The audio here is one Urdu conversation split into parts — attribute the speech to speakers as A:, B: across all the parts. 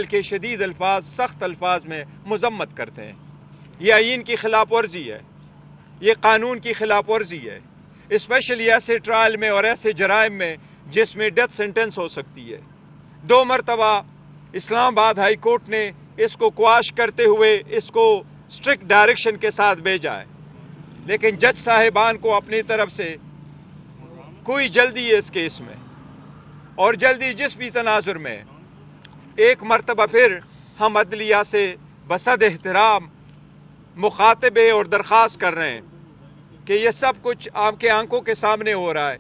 A: کے شدید الفاظ سخت الفاظ میں مذمت کرتے ہیں۔ یہ آئین کی خلاف ورزی ہے، یہ قانون کی خلاف ورزی ہے، اسپیشلی ایسے ٹرائل میں اور ایسے جرائم میں جس میں ڈیتھ سینٹنس ہو سکتی ہے۔ 2 مرتبہ اسلام آباد ہائی کورٹ نے اس کو قواش کرتے ہوئے اس کو اسٹرکٹ ڈائریکشن کے ساتھ بھیجا ہے، لیکن جج صاحبان کو اپنی طرف سے کوئی جلدی ہے اس کیس میں، اور جلدی جس بھی تناظر میں ایک مرتبہ پھر ہم عدلیہ سے بصد احترام مخاطبے اور درخواست کر رہے ہیں کہ یہ سب کچھ آپ کے آنکھوں کے سامنے ہو رہا ہے۔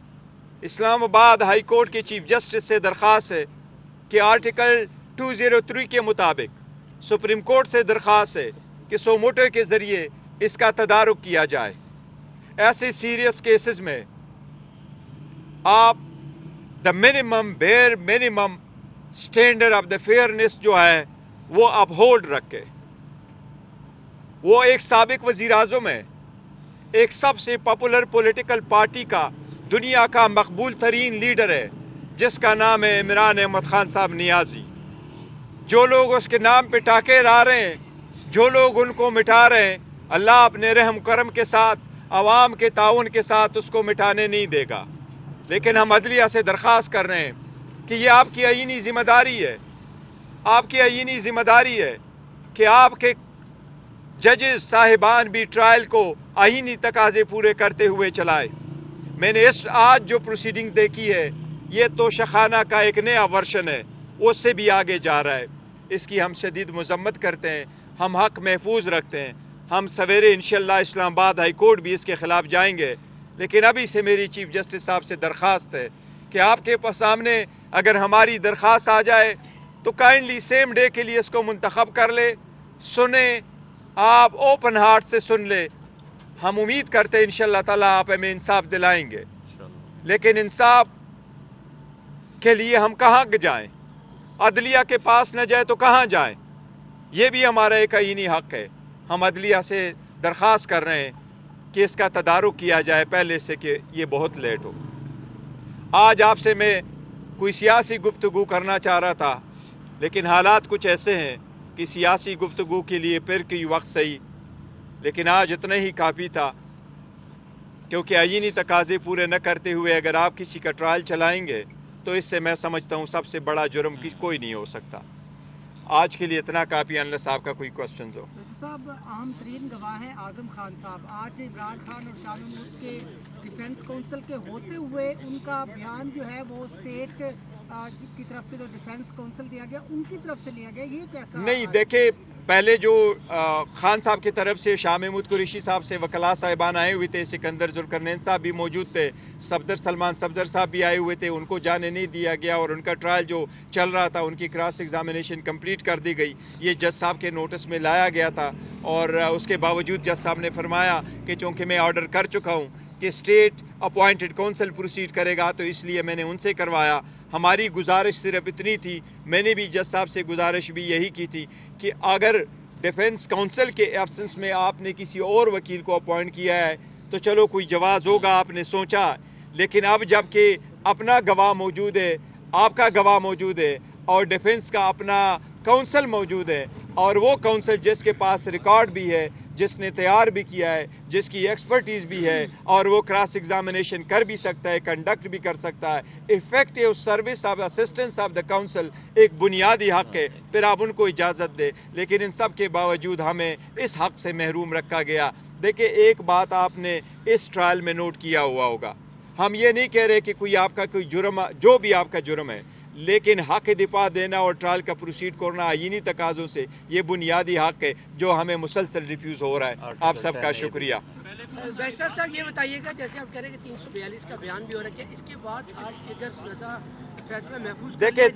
A: اسلام آباد ہائی کورٹ کے چیف جسٹس سے درخواست ہے کہ آرٹیکل 203 کے مطابق سپریم کورٹ سے درخواست ہے کہ سو موٹو کے ذریعے اس کا تدارک کیا جائے۔ ایسے سیریس کیسز میں آپ the bare minimum standard of the fairness جو ہے وہ اپ ہولڈ رکھے۔ وہ ایک سابق وزیر اعظم ہے، ایک سب سے پاپولر پولیٹیکل پارٹی کا دنیا کا مقبول ترین لیڈر ہے جس کا نام ہے عمران احمد خان صاحب نیازی۔ جو لوگ اس کے نام پہ ٹاکے لا رہے ہیں، جو لوگ ان کو مٹا رہے ہیں، اللہ اپنے رحم کرم کے ساتھ عوام کے تعاون کے ساتھ اس کو مٹانے نہیں دے گا۔ لیکن ہم عدلیہ سے درخواست کر رہے ہیں کہ یہ آپ کی آئینی ذمہ داری ہے، آپ کی آئینی ذمہ داری ہے کہ آپ کے ججز صاحبان بھی ٹرائل کو آئینی تقاضے پورے کرتے ہوئے چلائے۔ میں نے آج جو پروسیڈنگ دیکھی ہے یہ تو شخانہ کا ایک نیا ورژن ہے، اس سے بھی آگے جا رہا ہے۔ اس کی ہم شدید مذمت کرتے ہیں، ہم حق محفوظ رکھتے ہیں۔ ہم سویرے انشاءاللہ اسلام آباد ہائی کورٹ بھی اس کے خلاف جائیں گے، لیکن ابھی سے میری چیف جسٹس صاحب سے درخواست ہے کہ آپ کے سامنے اگر ہماری درخواست آ جائے تو کائنڈلی سیم ڈے کے لیے اس کو منتخب کر لے، سنیں، آپ اوپن ہارٹ سے سن لے۔ ہم امید کرتے ہیں انشاءاللہ تعالیٰ آپ ہمیں انصاف دلائیں گے، لیکن انصاف کے لیے ہم کہاں جائیں؟ عدلیہ کے پاس نہ جائے تو کہاں جائیں؟ یہ بھی ہمارا ایک آئینی حق ہے۔ ہم عدلیہ سے درخواست کر رہے ہیں کہ اس کا تدارک کیا جائے پہلے سے کہ یہ بہت لیٹ ہو۔ آج آپ سے میں کوئی سیاسی گفتگو کرنا چاہ رہا تھا، لیکن حالات کچھ ایسے ہیں کہ سیاسی گفتگو کے لیے پھر کوئی وقت صحیح، لیکن آج اتنا ہی کافی تھا، کیونکہ آئینی تقاضے پورے نہ کرتے ہوئے اگر آپ کسی کا ٹرائل چلائیں گے تو اس سے میں سمجھتا ہوں سب سے بڑا جرم کوئی نہیں ہو سکتا۔ آج کے لیے اتنا کافی، انلیس آپ کا کوئی کوسچنز ہو۔
B: صاحب، اہم ترین گواہ ہیں اعظم خان صاحب۔ آج عمران خان اور شاہ محمود کے ڈیفنس کونسل کے ہوتے ہوئے ان کا بیان جو ہے وہ اسٹیٹ کی طرف سے جو ڈیفنس کونسل دیا گیا ان کی طرف سے لیا گیا، یہ کیسا؟
A: نہیں، دیکھیں، پہلے جو خان صاحب کی طرف سے شاہ محمود قریشی صاحب سے وکلاء صاحبان آئے ہوئے تھے، سکندر ذوالقرنین صاحب بھی موجود تھے، سلمان صفدر صاحب بھی آئے ہوئے تھے، ان کو جانے نہیں دیا گیا اور ان کا ٹرائل جو چل رہا تھا ان کی کراس ایگزامینیشن کمپلیٹ کر دی گئی۔ یہ جج صاحب کے نوٹس میں لایا گیا تھا اور اس کے باوجود جج صاحب نے فرمایا کہ چونکہ میں آرڈر کر چکا ہوں کہ اسٹیٹ اپوائنٹڈ کونسل پروسیڈ کرے گا تو اس لیے میں نے ان سے کروایا۔ ہماری گزارش صرف اتنی تھی، میں نے بھی جج صاحب سے گزارش بھی یہی کی تھی کہ اگر ڈیفنس کونسل کے ایبسنس میں آپ نے کسی اور وکیل کو اپوائنٹ کیا ہے تو چلو کوئی جواز ہوگا، آپ نے سوچا، لیکن اب جب کہ اپنا گواہ موجود ہے، آپ کا گواہ موجود ہے اور ڈیفنس کا اپنا کونسل موجود ہے اور وہ کونسل جس کے پاس ریکارڈ بھی ہے، جس نے تیار بھی کیا ہے، جس کی ایکسپرٹیز بھی ہے اور وہ کراس ایگزامینیشن کر بھی سکتا ہے، کنڈکٹ بھی کر سکتا ہے، ایفیکٹیو service of assistance of the council ایک بنیادی حق ہے، پھر آپ ان کو اجازت دے، لیکن ان سب کے باوجود ہمیں اس حق سے محروم رکھا گیا۔ دیکھیں، ایک بات آپ نے اس ٹرائل میں نوٹ کیا ہوا ہوگا، ہم یہ نہیں کہہ رہے کہ کوئی آپ کا کوئی جرم، جو بھی آپ کا جرم ہے، لیکن حق دفاع دینا اور ٹرائل کا پروسیڈ کرنا آئینی تقاضوں سے یہ بنیادی حق ہے جو ہمیں مسلسل ریفیوز ہو رہا ہے۔ آپ سب کا شکریہ۔
C: بیشتر صاحب یہ بتائیے گا، جیسے آپ کہہ رہے ہیں کہ 342 کا بیان بھی ہو رہا ہے، اس کے بعد آج کی اگر سزا فیصلہ محفوظ
A: دیکھیں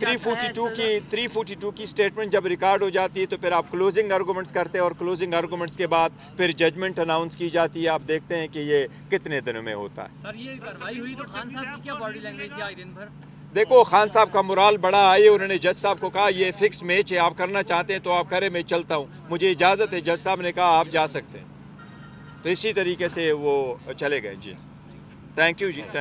A: 342 کی سٹیٹمنٹ جب ریکارڈ ہو جاتی ہے تو پھر آپ کلوزنگ آرگومنٹس کرتے ہیں اور کلوزنگ آرگومنٹس کے بعد پھر ججمنٹ اناؤنس کی جاتی ہے۔ آپ دیکھتے ہیں کہ یہ کتنے دنوں میں ہوتا ہے۔
D: سر، یہ کارروائی ہوئی تو خان صاحب کی کیا باڈی لینگویج تھی آج دن بھر؟
A: دیکھو، خان صاحب کا مرال بڑا آئے، انہوں نے جج صاحب کو کہا یہ فکس میچ ہے، آپ کرنا چاہتے ہیں تو آپ کریں، میں چلتا ہوں، مجھے اجازت ہے۔ جج صاحب نے کہا آپ جا سکتے ہیں، تو اسی طریقے سے وہ چلے گئے۔ جی، تھینک یو جی۔